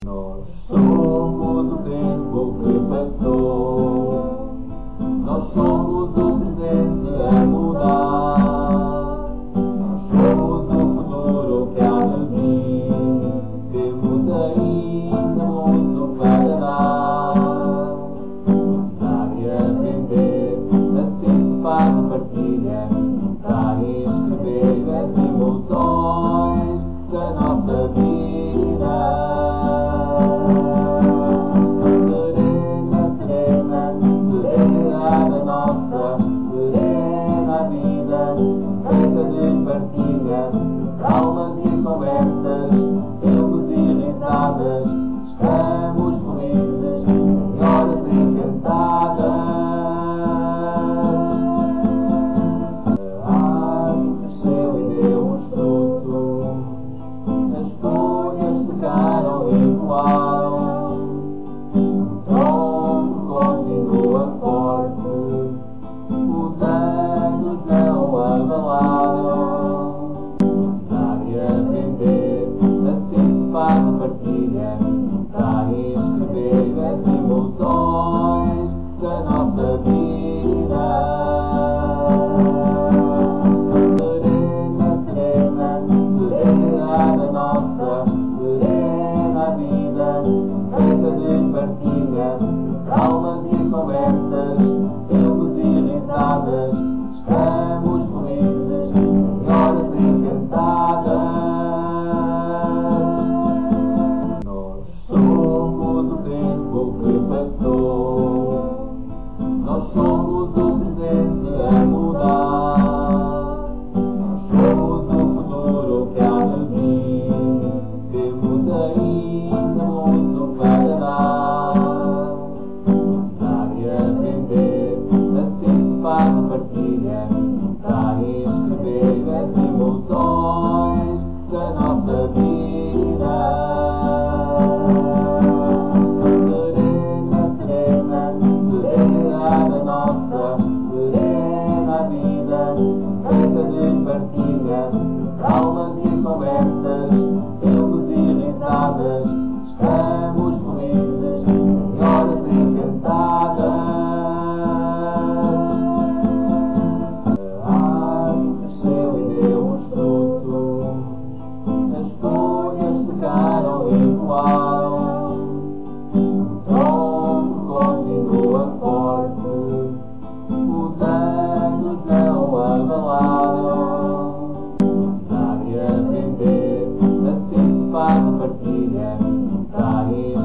Nós somos o tempo que passou, nós somos o presente a mudar, nós somos o futuro que há de vir, temos ainda muito para dar. Dar e aprender, assim se faz partilha, dar e escrever as emoções da nossa vida. Calmas e conversas, tempos e risadas, estamos felizes em horas encantadas. A árvore cresceu e deu um fruto, as folhas secaram e voaram, o tronco continua forte, os anos não abalaram. Partilha, dar e escrever as emoções da nossa vida. Serena, serena, serena da nossa serena vida, feita de partilha, calmas e conversas, tempos e risadas, estamos felizes em horas encantadas. Nós somos o presente a mudar, nós somos o futuro que há de vir, temos ainda muito para dar. Dar e aprender, assim se faz partilha, dar e escrever as emoções da nossa vida. Da nossa serena vida, feita de partilha, calmas e conversas, tempos e risadas, estamos felizes em horas encantadas. A árvore cresceu e deu um fruto, as folhas secaram e voaram, o tronco continua forte, os anos não abalaram. Dar e aprender, assim se faz partilha, dar e